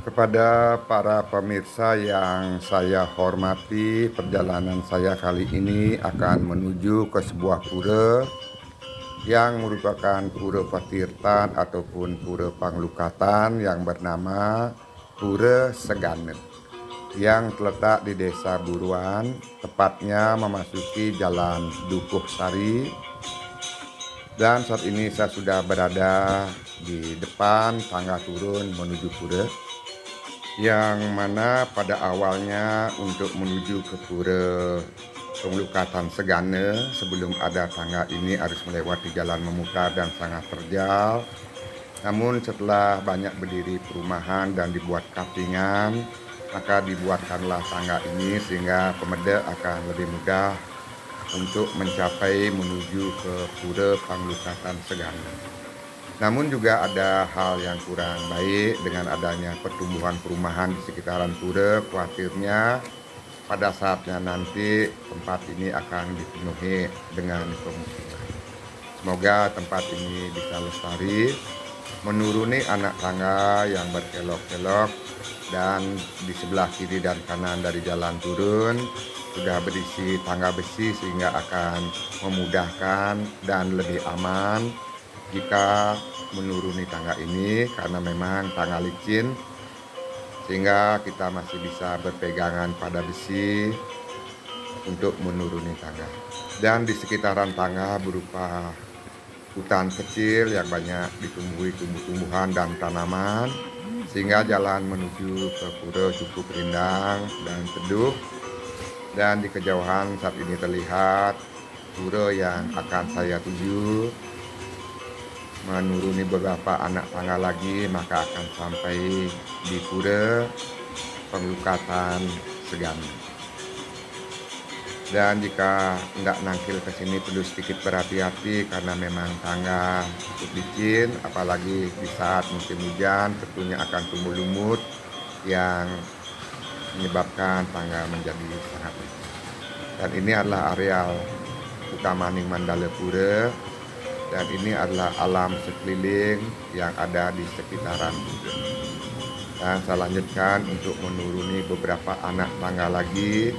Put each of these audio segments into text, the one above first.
Kepada para pemirsa yang saya hormati, perjalanan saya kali ini akan menuju ke sebuah pura yang merupakan pura Patirtan ataupun pura Panglukatan yang bernama Pura Seganet yang terletak di Desa Buruan, tepatnya memasuki Jalan Dukuh Sari. Dan saat ini saya sudah berada di depan tangga turun menuju pura, yang mana pada awalnya untuk menuju ke pura Penglukatan Segana, sebelum ada tangga ini harus melewati jalan memutar dan sangat terjal. Namun setelah banyak berdiri perumahan dan dibuat kapingan, maka dibuatkanlah tangga ini sehingga pemeda akan lebih mudah untuk mencapai menuju ke pura Penglukatan Segana. Namun juga ada hal yang kurang baik dengan adanya pertumbuhan perumahan di sekitaran pura. Khawatirnya pada saatnya nanti tempat ini akan dipenuhi dengan pemukiman. Semoga tempat ini bisa lestari, menuruni anak tangga yang berkelok-kelok, dan di sebelah kiri dan kanan dari jalan turun sudah berisi tangga besi sehingga akan memudahkan dan lebih aman jika menuruni tangga ini, karena memang tangga licin sehingga kita masih bisa berpegangan pada besi untuk menuruni tangga. Dan di sekitaran tangga berupa hutan kecil yang banyak ditumbuhi tumbuh-tumbuhan dan tanaman, sehingga jalan menuju ke pura cukup rindang dan teduh. Dan di kejauhan saat ini terlihat pura yang akan saya tuju. Menuruni beberapa anak tangga lagi maka akan sampai di pura Penglukatan Segana. Dan jika enggak nangkil ke sini perlu sedikit berhati-hati karena memang tangga cukup licin, apalagi di saat musim hujan tentunya akan tumbuh lumut yang menyebabkan tangga menjadi sangat licin. Dan ini adalah areal Utamaning Mandala Pura. Dan ini adalah alam sekeliling yang ada di sekitaran pura. Dan saya lanjutkan untuk menuruni beberapa anak tangga lagi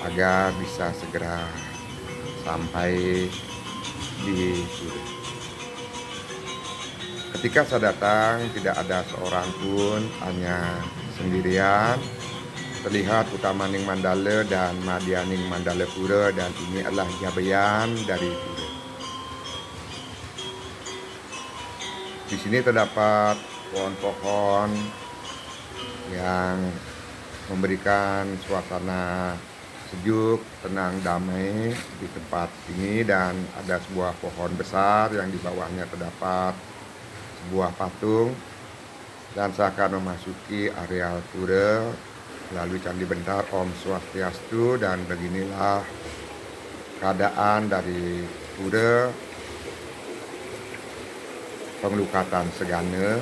agar bisa segera sampai di pura. Ketika saya datang tidak ada seorang pun, hanya sendirian. Terlihat Utamaning Mandala dan Madyaning Mandala Pura, dan ini adalah jabayan dari pura. Di sini terdapat pohon-pohon yang memberikan suasana sejuk, tenang, damai di tempat ini, dan ada sebuah pohon besar yang di bawahnya terdapat sebuah patung. Dan saya akan memasuki areal pura melalui Candi Bentar Om Swastiastu, dan beginilah keadaan dari pura Penglukatan Segana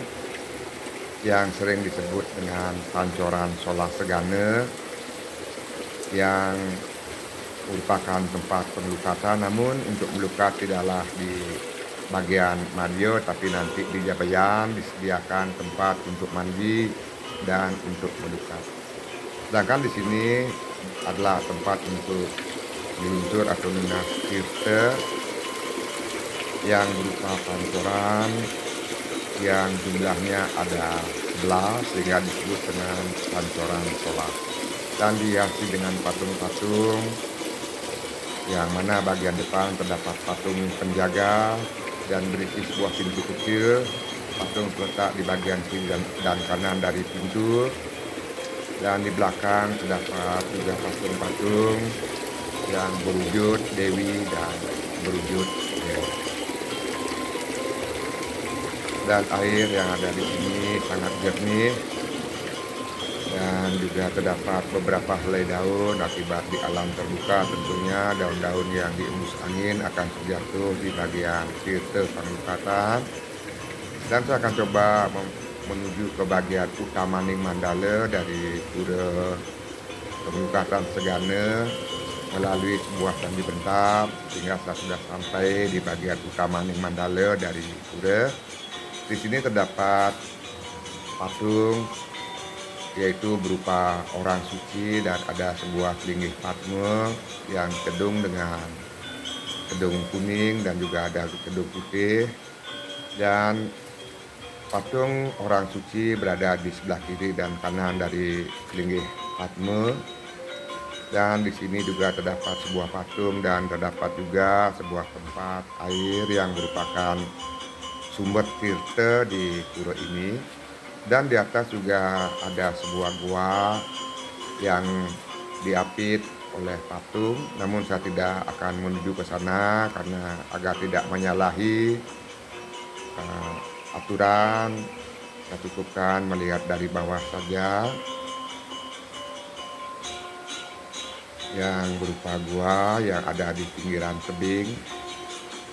yang sering disebut dengan Pancoran Solah Segana, yang merupakan tempat penglukatan. Namun untuk melukat tidaklah di bagian Madya, tapi nanti di Jabayan disediakan tempat untuk mandi dan untuk melukat. Sedangkan di sini adalah tempat untuk meluncur atau lunas tirta yang berupa pancoran yang jumlahnya ada 11 sehingga disebut dengan Pancoran Solah. Dan dihiasi dengan patung-patung yang mana bagian depan terdapat patung penjaga dan berisi sebuah pintu kecil. Patung terletak di bagian kiri dan kanan dari pintu. Dan di belakang terdapat juga patung-patung yang berwujud Dewi dan berwujud Dewa. Dan air yang ada di sini sangat jernih, dan juga terdapat beberapa helai daun akibat di alam terbuka. Tentunya daun-daun yang diembus angin akan terjatuh di bagian tirta Penglukatan. Dan saya akan coba menuju ke bagian Utamaning Mandala dari pura Penglukatan Segana melalui sebuah candi bentar sehingga saya sudah sampai di bagian Utamaning Mandala dari pura. Di sini terdapat patung, yaitu berupa orang suci, dan ada sebuah linggih Padme yang kedung dengan kedung kuning dan juga ada kedung putih, dan patung orang suci berada di sebelah kiri dan kanan dari linggih Padme. Dan di sini juga terdapat sebuah patung dan terdapat juga sebuah tempat air yang merupakan sumber tirta di pura ini. Dan di atas juga ada sebuah gua yang diapit oleh patung. Namun saya tidak akan menuju ke sana karena agar tidak menyalahi aturan. Saya cukupkan melihat dari bawah saja yang berupa gua yang ada di pinggiran tebing.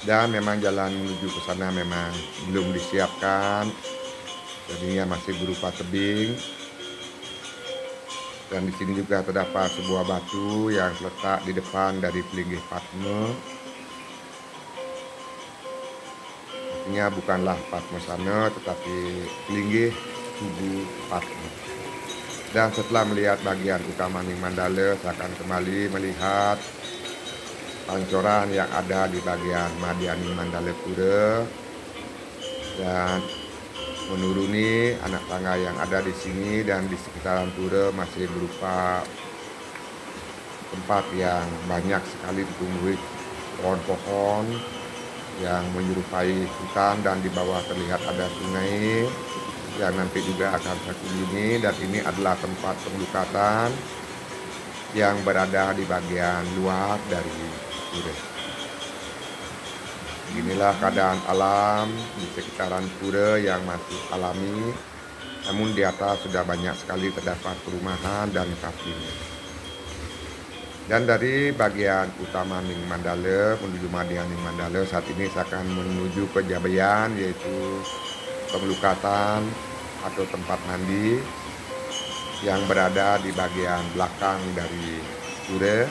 Dan memang jalan menuju ke sana memang belum disiapkan, jadinya masih berupa tebing. Dan di sini juga terdapat sebuah batu yang terletak di depan dari linggih Padme. Artinya bukanlah Padme sana, tetapi linggih tubuh Padme. Dan setelah melihat bagian utama Ning Mandala, saya akan kembali melihat pancoran yang ada di bagian Madya Ning Mandala Pura dan menuruni anak tangga yang ada di sini. Dan di sekitaran pura masih berupa tempat yang banyak sekali ditumbuhi pohon-pohon yang menyerupai hutan, dan di bawah terlihat ada sungai yang nanti juga akan saya kunjungi. Dan ini adalah tempat pengelukatan yang berada di bagian luar dari pura. Inilah keadaan alam di sekitaran pura yang masih alami, namun di atas sudah banyak sekali terdapat perumahan dan kafe. Dan dari bagian utama Ning Mandala menuju Madya Ning Mandala, saat ini saya akan menuju ke Jabayan, yaitu pengelukatan atau tempat mandi yang berada di bagian belakang dari pura,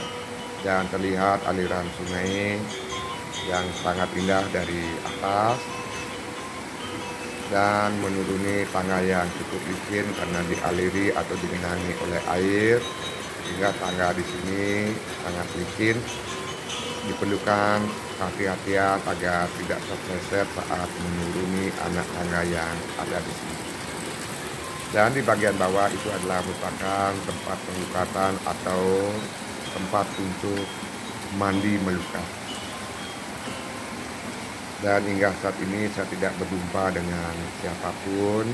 dan terlihat aliran sungai yang sangat indah dari atas dan menuruni tangga yang cukup licin karena dialiri atau digenangi oleh air, sehingga tangga di sini sangat licin. Diperlukan kehati-hatian agar tidak terpleset saat menuruni anak tangga yang ada di sini. Dan di bagian bawah itu adalah merupakan tempat pengelukatan atau tempat untuk mandi melukat. Dan hingga saat ini saya tidak berjumpa dengan siapapun,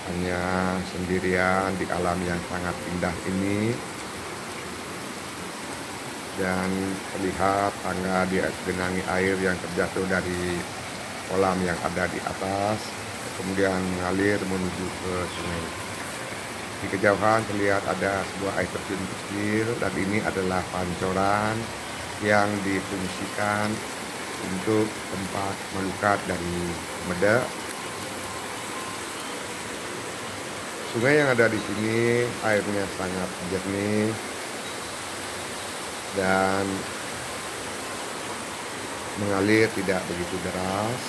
hanya sendirian di alam yang sangat indah ini. Dan terlihat tangga digenangi air yang terjatuh dari kolam yang ada di atas, kemudian mengalir menuju ke sungai. Di kejauhan terlihat ada sebuah air terjun kecil, dan ini adalah pancoran yang difungsikan untuk tempat melukat dari Meda. Sungai yang ada di sini airnya sangat jernih dan mengalir tidak begitu deras,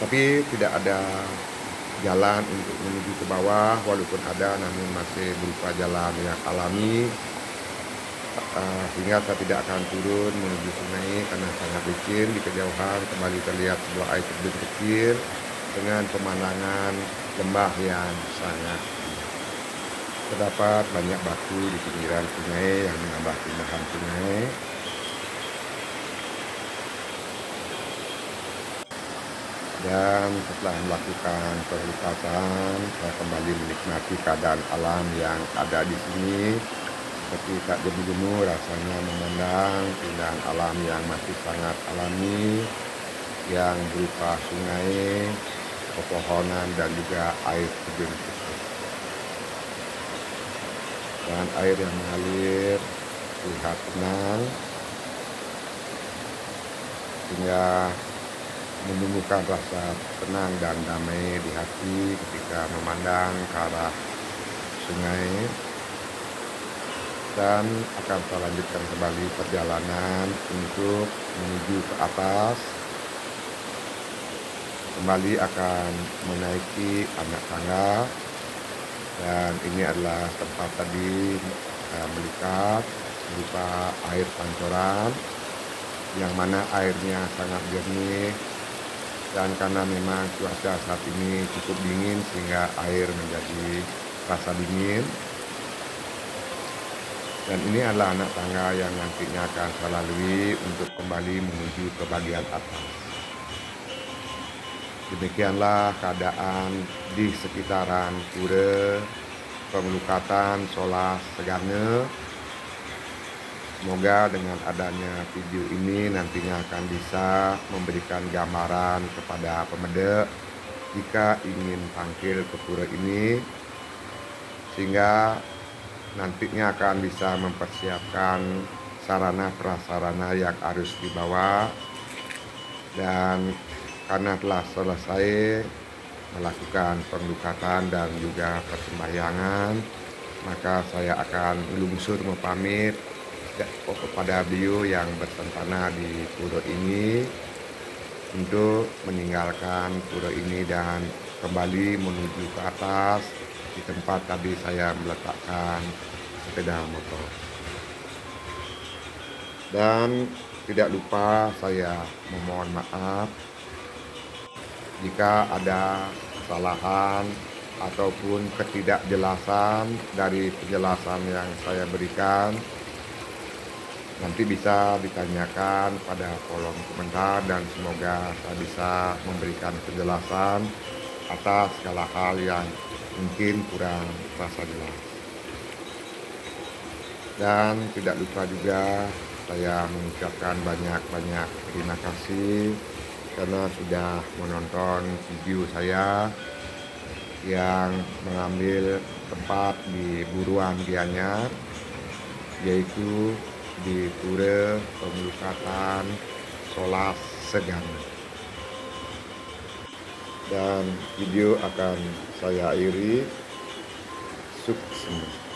tapi tidak ada jalan untuk menuju ke bawah. Walaupun ada, namun masih berupa jalan yang alami, sehingga saya tidak akan turun menuju sungai karena sangat licin. Di kejauhan kembali terlihat sebuah air terjun kecil dengan pemandangan lembah yang sangat indah. Terdapat banyak batu di pinggiran sungai yang menambah keindahan sungai. Dan setelah melakukan perwisatan, saya kembali menikmati keadaan alam yang ada di sini. Seperti tak jemu-jemu rasanya memandang keindahan alam yang masih sangat alami, yang berupa sungai, pepohonan, dan juga air terjun kecil. Dan air yang mengalir terlihat tenang, sehingga menumbuhkan rasa tenang dan damai di hati ketika memandang ke arah sungai. Dan akan saya lanjutkan kembali perjalanan untuk menuju ke atas kembali akan menaiki anak tangga, dan ini adalah tempat tadi melikat berupa air pancoran yang mana airnya sangat jernih, dan karena memang cuaca saat ini cukup dingin sehingga air menjadi rasa dingin. Dan ini adalah anak tangga yang nantinya akan saya lalui untuk kembali menuju ke bagian atas. Demikianlah keadaan di sekitaran Pura Pemelukatan Solas Segane. Semoga dengan adanya video ini nantinya akan bisa memberikan gambaran kepada pemedek jika ingin tampil ke pura ini, sehingga nantinya akan bisa mempersiapkan sarana prasarana yang harus dibawa. Dan karena telah selesai melakukan pengelukatan dan juga persembahyangan, maka saya akan melungsur pamit kepada beliau yang bersentana di pura ini untuk meninggalkan pura ini dan kembali menuju ke atas di tempat tadi saya meletakkan sepeda motor. Dan tidak lupa saya memohon maaf jika ada kesalahan ataupun ketidakjelasan dari penjelasan yang saya berikan. Nanti bisa ditanyakan pada kolom komentar, dan semoga saya bisa memberikan penjelasan atas segala hal yang mungkin kurang terasa jelas. Dan tidak lupa juga saya mengucapkan banyak-banyak terima kasih karena sudah menonton video saya yang mengambil tempat di Buruan Gianyar, yaitu di Pura Pemelukatan Solas Segane. Dan video akan saya akhiri. Sukses.